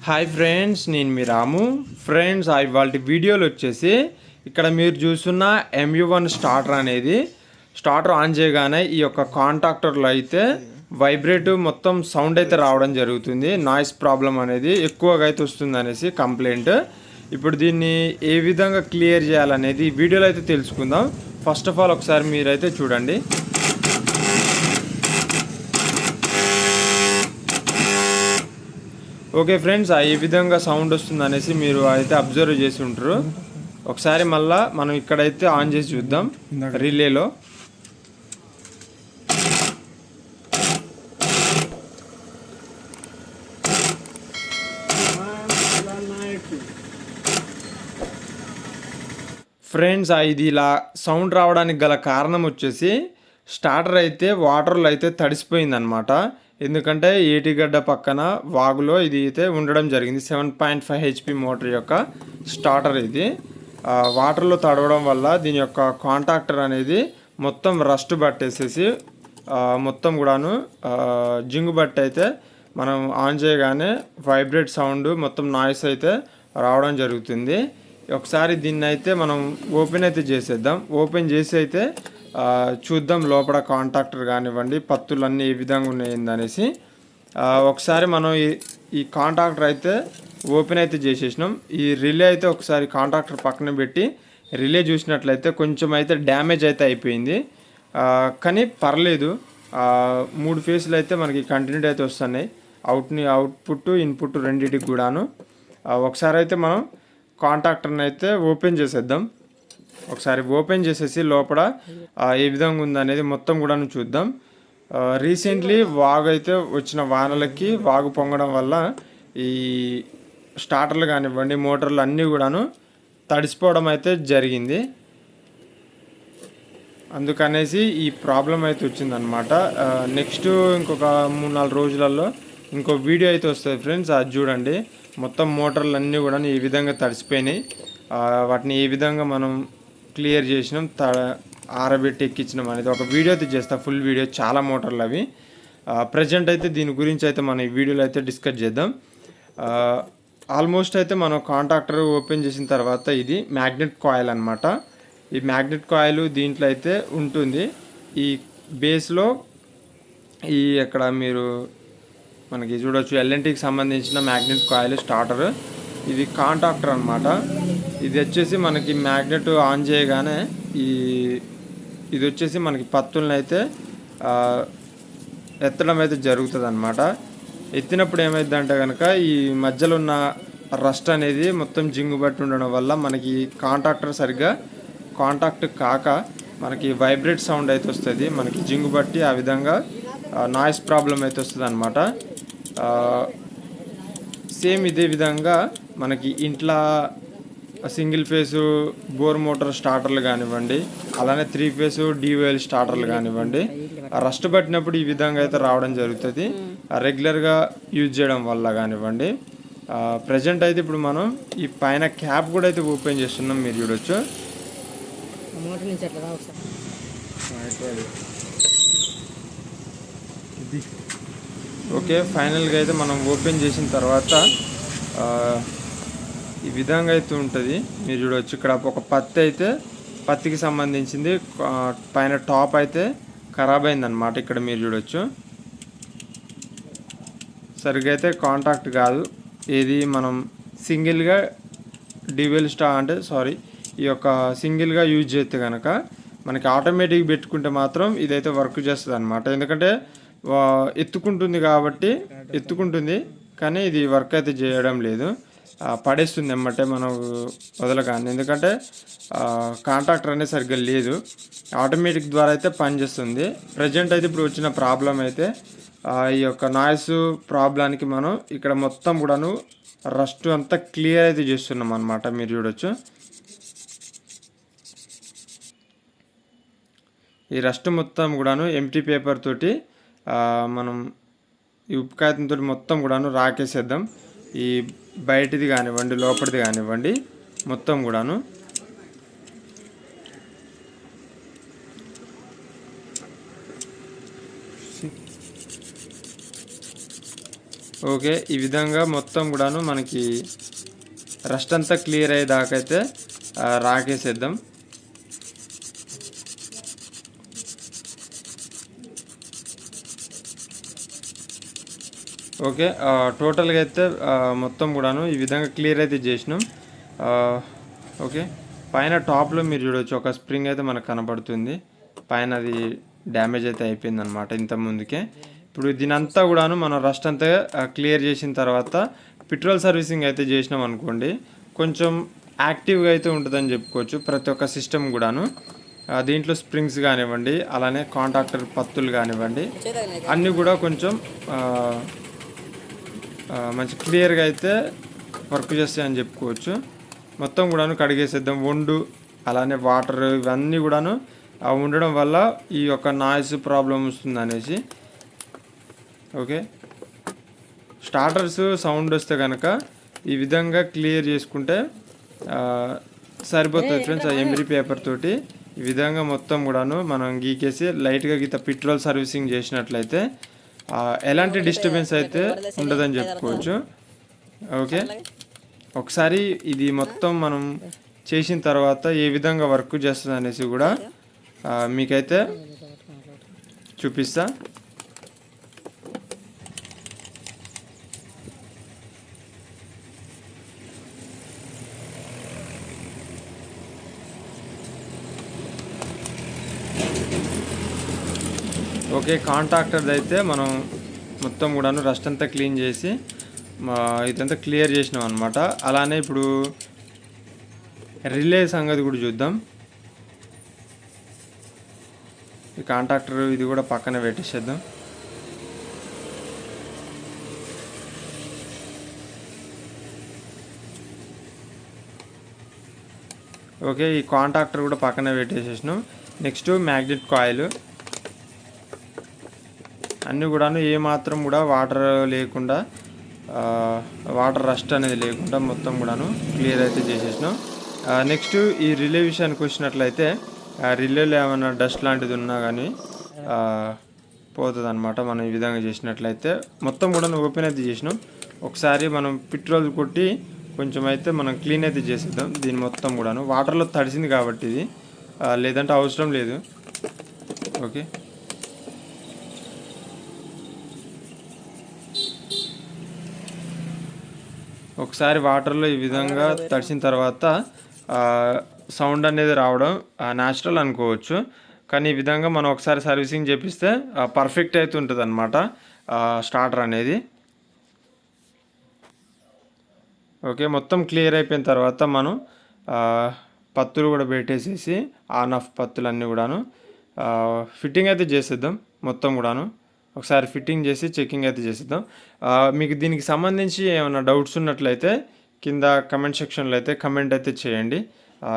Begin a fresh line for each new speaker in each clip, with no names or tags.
Hi friends, నేను మీ రాము. Friends, ఇవాళ వీడియోలో వచ్చేసి ఇక్కడ మీరు చూస్తున్న MU-1 స్టార్టర్ అనేది స్టార్టర్ ఆన్ చేయగానే ఈ యొక్క కాంటాక్టర్లో అయితే వైబ్రేట్ మొత్తం సౌండ్ అయితే రావడం జరుగుతుంది. నాయిస్ ప్రాబ్లం అనేది ఎక్కువగా అయితే వస్తుంది అనేసి కంప్లైంట్. ఇప్పుడు దీన్ని ఏ విధంగా క్లియర్ చేయాలనేది ఈ వీడియోలో అయితే తెలుసుకుందాం. ఫస్ట్ ఆఫ్ ఆల్ ఒకసారి మీరైతే చూడండి. ఓకే ఫ్రెండ్స్, ఏ విధంగా సౌండ్ వస్తుంది అనేసి మీరు అయితే అబ్జర్వ్ చేసి ఉంటారు. ఒకసారి మళ్ళా మనం ఇక్కడైతే ఆన్ చేసి చూద్దాం రిలేలో. ఫ్రెండ్స్, ఇది ఇలా సౌండ్ రావడానికి గల కారణం వచ్చేసి స్టార్టర్ అయితే వాటర్లో అయితే తడిసిపోయిందనమాట. ఎందుకంటే ఏటిగడ్డ పక్కన వాగులో ఇది అయితే ఉండడం జరిగింది. 7.5 HP మోటార్ యొక్క స్టార్టర్ ఇది వాటర్లో తడవడం వల్ల దీని యొక్క కాంటాక్టర్ అనేది మొత్తం రస్ట్ పట్టేసేసి మొత్తం కూడాను జింగు బట్టి అయితే మనం ఆన్ చేయగానే వైబ్రేట్ సౌండ్ మొత్తం నాయిస్ అయితే రావడం జరుగుతుంది. ఒకసారి దీన్ని అయితే మనం ఓపెన్ అయితే చేసేద్దాం. ఓపెన్ చేసి అయితే చూద్దాం లోపల కాంటాక్టర్ కానివ్వండి, పత్తులన్నీ ఏ విధంగా ఉన్నాయింది అనేసి. ఒకసారి మనం ఈ కాంటాక్టర్ అయితే ఓపెన్ అయితే చేసేసినాం. ఈ రిలే అయితే ఒకసారి కాంటాక్టర్ పక్కన పెట్టి రిలే చూసినట్లయితే కొంచెం అయితే డ్యామేజ్ అయితే అయిపోయింది. కానీ పర్లేదు, 3 ఫేస్లు అయితే మనకి కంటిన్యూటీ అయితే వస్తున్నాయి. అవుట్పుట్ ఇన్పుట్ రెండింటికి కూడాను. ఒకసారి అయితే మనం కాంటాక్టర్ని అయితే ఓపెన్ చేసేద్దాం. ఒకసారి ఓపెన్ చేసేసి లోపల ఏ విధంగా ఉందనేది మొత్తం కూడా చూద్దాం. రీసెంట్లీ వాగు అయితే వచ్చిన వానలకి వాగు పొంగడం వల్ల ఈ స్టార్టర్లు కానివ్వండి, మోటార్లు అన్నీ కూడాను తడిసిపోవడం అయితే జరిగింది. అందుకనేసి ఈ ప్రాబ్లం అయితే వచ్చిందనమాట. నెక్స్ట్ ఇంకొక 3-4 రోజులలో ఇంకో వీడియో అయితే వస్తుంది ఫ్రెండ్స్. అది చూడండి. మొత్తం మోటార్లు అన్నీ కూడా ఈ విధంగా తడిసిపోయినాయి. వాటిని ఏ విధంగా మనం క్లియర్ చేసినాం, ఆరబెట్టి ఎక్కించినాం అనేది ఒక వీడియో అయితే చేస్తా. ఫుల్ వీడియో, చాలా మోటార్లు అవి. ప్రజెంట్ అయితే దీని గురించి అయితే మనం ఈ వీడియోలో అయితే డిస్కస్ చేద్దాం. ఆల్మోస్ట్ అయితే మనం కాంటాక్టర్ ఓపెన్ చేసిన తర్వాత ఇది మ్యాగ్నెట్ కాయిల్ అనమాట. ఈ మ్యాగ్నెట్ కాయిల్ దీంట్లో అయితే ఉంటుంది. ఈ బేస్లో ఈ అక్కడ మీరు మనకి చూడవచ్చు ఎల్ఎన్టీకి సంబంధించిన మ్యాగ్నెట్ కాయిల్ స్టార్టర్. ఇది కాంటాక్టర్ అనమాట. ఇది వచ్చేసి మనకి మ్యాగ్నెట్ ఆన్ చేయగానే ఇది వచ్చేసి మనకి పత్తులను అయితే ఎత్తడం అయితే జరుగుతుంది అనమాట. ఎత్తినప్పుడు ఏమైందంటే కనుక ఈ మధ్యలో ఉన్న రస్ట్ అనేది మొత్తం జింగు బట్టి ఉండడం వల్ల మనకి కాంటాక్టర్ సరిగ్గా కాంటాక్ట్ కాక మనకి వైబ్రేట్ సౌండ్ అయితే వస్తుంది. మనకి జింగు బట్టి ఆ విధంగా నాయిస్ ప్రాబ్లం అయితే వస్తుంది అనమాట. సేమ్ ఇదే విధంగా మనకి ఇంట్లో సింగిల్ ఫేసు బోర్ మోటార్ స్టార్టర్లు కానివ్వండి, అలానే 3 ఫేసు డివైఎల్ స్టార్టర్లు కానివ్వండి, రస్ట్ పట్టినప్పుడు ఈ విధంగా అయితే రావడం జరుగుతుంది రెగ్యులర్గా యూజ్ చేయడం వల్ల కానివ్వండి. ప్రజెంట్ అయితే ఇప్పుడు మనం ఈ పైన క్యాప్ కూడా అయితే ఓపెన్ చేస్తున్నాం, మీరు చూడొచ్చు. ఓకే, ఫైనల్గా అయితే మనం ఓపెన్ చేసిన తర్వాత ఈ విధంగా అయితే ఉంటుంది, మీరు చూడవచ్చు. ఇక్కడ ఒక పత్తికి సంబంధించింది పైన టాప్ అయితే ఖరాబ్ అయిందనమాట. ఇక్కడ మీరు చూడవచ్చు. సరిగ్గా అయితే కాంటాక్ట్ కాదు. ఏది మనం సింగిల్గా డివెల్ ఈ యొక్క సింగిల్గా యూజ్ చేస్తే కనుక మనకి ఆటోమేటిక్ పెట్టుకుంటే మాత్రం ఇదైతే వర్క్ చేస్తుంది అనమాట. ఎందుకంటే ఎత్తుకుంటుంది కానీ ఇది వర్క్ అయితే చేయడం లేదు, పడేస్తుంది ఎమ్మటే మనం వదలగానే. ఎందుకంటే కాంటాక్టర్ అనేది సరిగ్గా లేదు, ఆటోమేటిక్ ద్వారా అయితే పనిచేస్తుంది. ప్రజెంట్ అయితే ఇప్పుడు వచ్చిన ప్రాబ్లం అయితే ఈ యొక్క నాయిస్ ప్రాబ్లానికి మనం ఇక్కడ మొత్తం కూడాను రస్ట్ అంతా క్లియర్ అయితే చేస్తున్నాం అన్నమాట, మీరు చూడొచ్చు. ఈ రస్ట్ మొత్తం కూడాను ఎంటీ పేపర్ తోటి మనం ఈ ఉప్పు కాగితంతో మొత్తం కూడాను రాకేసేద్దాం. ఈ బయటిది కానివ్వండి, లోపలిది కానివ్వండి, మొత్తం కూడాను. ఓకే, ఈ విధంగా మొత్తం కూడాను మనకి రస్ట్ అంతా క్లియర్ అయ్యేదాకా అయితే రాకేసేద్దాం. ఓకే, టోటల్గా అయితే మొత్తం కూడాను ఈ విధంగా క్లియర్ అయితే చేసినాం. ఓకే, పైన టాప్లో మీరు చూడవచ్చు ఒక స్ప్రింగ్ అయితే మనకు కనబడుతుంది. పైన అది డ్యామేజ్ అయితే అయిపోయింది అనమాట ఇంత ముందుకే. ఇప్పుడు దీనంతా కూడాను మనం రస్ట్ అంతా క్లియర్ చేసిన తర్వాత పెట్రోల్ సర్వీసింగ్ అయితే చేసినాం అనుకోండి, కొంచెం యాక్టివ్గా అయితే ఉంటుందని చెప్పుకోవచ్చు ప్రతి ఒక్క సిస్టమ్ కూడాను. దీంట్లో స్ప్రింగ్స్ కానివ్వండి, అలానే కాంటాక్టర్ పత్తులు కానివ్వండి, అన్నీ కూడా కొంచెం మంచి క్లియర్గా అయితే వర్క్ చేస్తాయని చెప్పుకోవచ్చు. మొత్తం కూడాను కడిగేసేద్దాం. వండు అలానే వాటర్ ఇవన్నీ కూడాను ఉండడం వల్ల ఈ యొక్క నాయిస్ ప్రాబ్లం వస్తుంది అనేసి. ఓకే, స్టార్టర్స్ సౌండ్ వస్తే కనుక ఈ విధంగా క్లియర్ చేసుకుంటే సరిపోతుంది ఫ్రెండ్స్. ఆ ఎంబ్రీ పేపర్ తోటి ఈ విధంగా మొత్తం కూడాను మనం గీకేసి లైట్గా గీత పెట్రోల్ సర్వీసింగ్ చేసినట్లయితే ఎలాంటి డిస్టర్బెన్స్ అయితే ఉండదని చెప్పుకోవచ్చు. ఓకే, ఒకసారి ఇది మొత్తం మనం చేసిన తర్వాత ఏ విధంగా వర్క్ చేస్తుంది అనేసి కూడా మీకైతే చూపిస్తా. ఓకే, కాంటాక్టర్ది అయితే మనం మొత్తం కూడాను రస్ట్ అంతా క్లీన్ చేసి ఇదంతా క్లియర్ చేసినాం అనమాట. అలానే ఇప్పుడు రిలే సంగతి కూడా చూద్దాం. ఈ కాంటాక్టర్ ఇది కూడా పక్కన పెట్టేసేద్దాం. ఓకే, ఈ కాంటాక్టర్ కూడా పక్కన పెట్టేసేసినాం. నెక్స్ట్ మ్యాగ్నెట్ కాయిల్ అన్నీ కూడాను ఏమాత్రం కూడా వాటర్ లేకుండా, వాటర్ రస్ట్ అనేది లేకుండా మొత్తం కూడాను క్లియర్ అయితే చేసేసినాం. నెక్స్ట్ ఈ రిలే విషయానికి వచ్చినట్లయితే రిలేలో ఏమైనా డస్ట్ లాంటిది ఉన్నా కానీ పోతుంది అనమాట. మనం ఈ విధంగా చేసినట్లయితే మొత్తం కూడా ఓపెన్ అయితే చేసినాం. ఒకసారి మనం పెట్రోల్ కొట్టి కొంచెం అయితే మనం క్లీన్ అయితే చేసేద్దాం. దీని మొత్తం కూడాను వాటర్లో తడిసింది కాబట్టి ఇది, లేదంటే అవసరం లేదు. ఓకే, ఒకసారి వాటర్లో ఈ విధంగా తడిసిన తర్వాత సౌండ్ అనేది రావడం న్యాచురల్ అనుకోవచ్చు. కానీ ఈ విధంగా మనం ఒకసారి సర్వీసింగ్ చేపిస్తే పర్ఫెక్ట్ అయితే ఉంటుంది అనమాట స్టార్టర్ అనేది. ఓకే, మొత్తం క్లియర్ అయిపోయిన తర్వాత మనం పత్తులు కూడా పెట్టేసేసి ఆన్ ఆఫ్ పత్తులు అన్నీ కూడాను ఫిట్టింగ్ అయితే చేసేద్దాం. మొత్తం కూడాను ఒకసారి ఫిట్టింగ్ చేసి చెకింగ్ అయితే చేసేద్దాం. మీకు దీనికి సంబంధించి ఏమైనా డౌట్స్ ఉన్నట్లయితే కింద కమెంట్ సెక్షన్లో అయితే కమెంట్ అయితే చేయండి.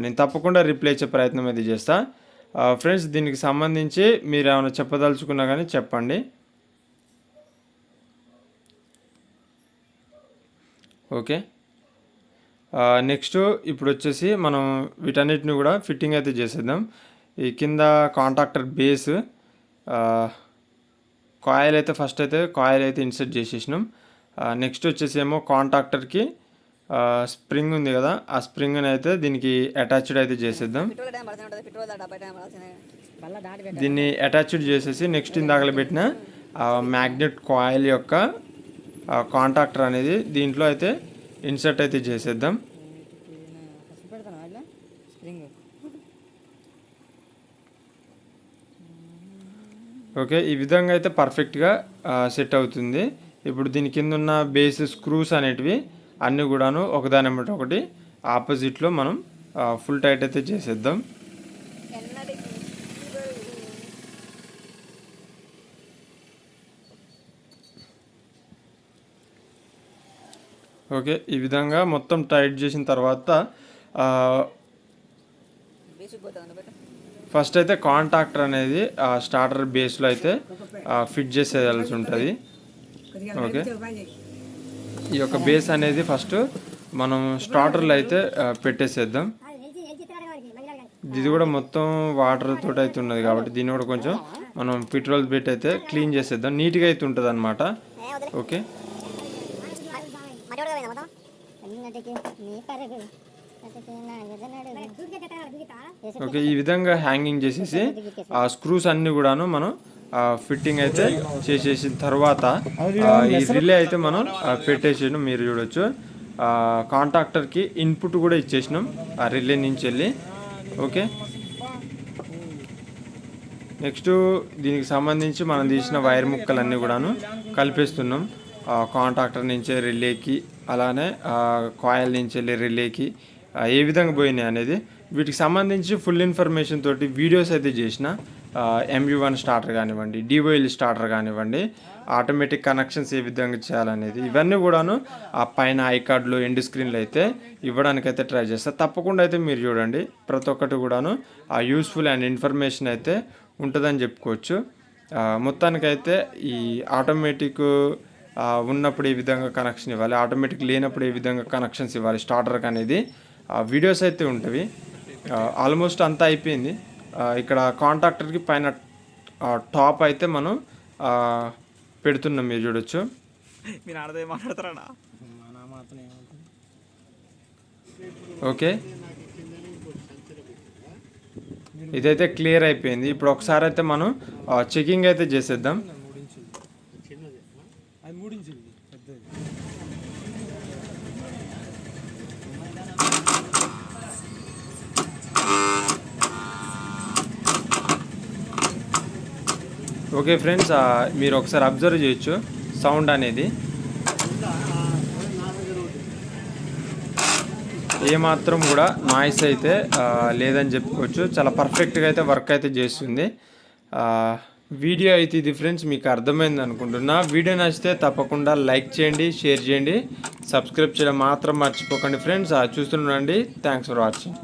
నేను తప్పకుండా రిప్లై ఇచ్చే ప్రయత్నం అయితే చేస్తా. ఫ్రెండ్స్, దీనికి సంబంధించి మీరు ఏమైనా చెప్పదలుచుకున్నా కానీ చెప్పండి. ఓకే, నెక్స్ట్ ఇప్పుడు వచ్చేసి మనం వీటన్నిటిని కూడా ఫిట్టింగ్ అయితే చేసేద్దాం. ఈ కింద కాంటాక్టర్ బేస్ కాయిల్ అయితే ఫస్ట్ అయితే కాయిల్ అయితే ఇన్సర్ట్ చేసేసినాం. నెక్స్ట్ వచ్చేసి ఏమో కాంటాక్టర్కి స్ప్రింగ్ ఉంది కదా, ఆ స్ప్రింగ్ని అయితే దీనికి అటాచ్డ్ అయితే చేసేద్దాం. దీన్ని అటాచ్డ్ చేసేసి నెక్స్ట్ ఇందాకలు పెట్టిన మ్యాగ్నెట్ కాయిల్ యొక్క కాంటాక్టర్ అనేది దీంట్లో అయితే ఇన్సర్ట్ అయితే చేసేద్దాం. ఓకే, ఈ విధంగా అయితే పర్ఫెక్ట్గా సెట్ అవుతుంది. ఇప్పుడు దీని కింద ఉన్న బేస్ స్క్రూస్ అనేటివి అన్నీ కూడాను ఒకదాని వెంబడి ఒకటి ఆపోజిట్లో మనం ఫుల్ టైట్ అయితే చేసేద్దాం. ఓకే, ఈ విధంగా మొత్తం టైట్ చేసిన తర్వాత ఫస్ట్ అయితే కాంటాక్టర్ అనేది స్టార్టర్ బేస్లో అయితే ఫిట్ చేసేయాల్సి ఉంటుంది. ఓకే, ఈ యొక్క బేస్ అనేది ఫస్ట్ మనం స్టార్టర్లో అయితే పెట్టేసేద్దాం. ఇది కూడా మొత్తం వాటర్ తోటి అయితే ఉన్నది కాబట్టి దీన్ని కూడా కొంచెం మనం పెట్రోల్ పెట్టి అయితే క్లీన్ చేసేద్దాం. నీట్గా అయితే ఉంటుంది అనమాట. ఓకే, ఓకే, ఈ విధంగా హ్యాంగింగ్ చేసేసి ఆ స్క్రూస్ అన్ని కూడాను మనం ఫిట్టింగ్ అయితే చేసేసిన తర్వాత ఈ రిలే అయితే మనం పెట్టేసాను. మీరు చూడొచ్చు కాంట్రాక్టర్కి ఇన్పుట్ కూడా ఇచ్చేసినాం ఆ రిలే నుంచి వెళ్ళి. ఓకే, నెక్స్ట్ దీనికి సంబంధించి మనం తీసిన వైర్ ముక్కలన్నీ కూడాను కలిపేస్తున్నాం. కాంట్రాక్టర్ నుంచి రిలేకి, అలానే కాయిల్ నుంచి వెళ్ళి రిలేకి ఏ విధంగా పోయినాయి అనేది వీటికి సంబంధించి ఫుల్ ఇన్ఫర్మేషన్ తోటి వీడియోస్ అయితే చేసిన. MU-1 స్టార్టర్ కానివ్వండి, DOL స్టార్టర్ కానివ్వండి, ఆటోమేటిక్ కనెక్షన్స్ ఏ విధంగా చేయాలనేది ఇవన్నీ కూడాను ఆ పైన ఐకార్డులో ఎండ్ స్క్రీన్లో అయితే ఇవ్వడానికైతే ట్రై చేస్తా. తప్పకుండా అయితే మీరు చూడండి, ప్రతి ఒక్కటి కూడాను ఆ యూస్ఫుల్ అండ్ ఇన్ఫర్మేషన్ అయితే ఉంటుందని చెప్పుకోవచ్చు. మొత్తానికైతే ఈ ఆటోమేటిక్ ఉన్నప్పుడు ఏ విధంగా కనెక్షన్ ఇవ్వాలి, ఆటోమేటిక్ లేనప్పుడు ఏ విధంగా కనెక్షన్స్ ఇవ్వాలి స్టార్టర్కి అనేది వీడియోస్ అయితే ఉంటుంది. ఆల్మోస్ట్ అంతా అయిపోయింది. ఇక్కడ కాంట్రాక్టర్కి పైన టాప్ అయితే మనం పెడుతున్నాం, మీరు చూడొచ్చు. ఓకే, ఇదైతే క్లియర్ అయిపోయింది. ఇప్పుడు ఒకసారి అయితే మనం చెకింగ్ అయితే చేసేద్దాం. ఓకే ఫ్రెండ్స్, మీరు ఒకసారి అబ్జర్వ్ చేయొచ్చు సౌండ్ అనేది ఏమాత్రం కూడా నాయిస్ అయితే లేదని చెప్పుకోవచ్చు. చాలా పర్ఫెక్ట్గా అయితే వర్క్ అయితే చేస్తుంది. వీడియో అయితే ఇది ఫ్రెండ్స్, మీకు అర్థమైంది అనుకుంటున్నా. వీడియో నచ్చితే తప్పకుండా లైక్ చేయండి, షేర్ చేయండి, సబ్స్క్రైబ్ చేయడం మాత్రం మర్చిపోకండి ఫ్రెండ్స్. చూస్తుండండి. Thanks for watching.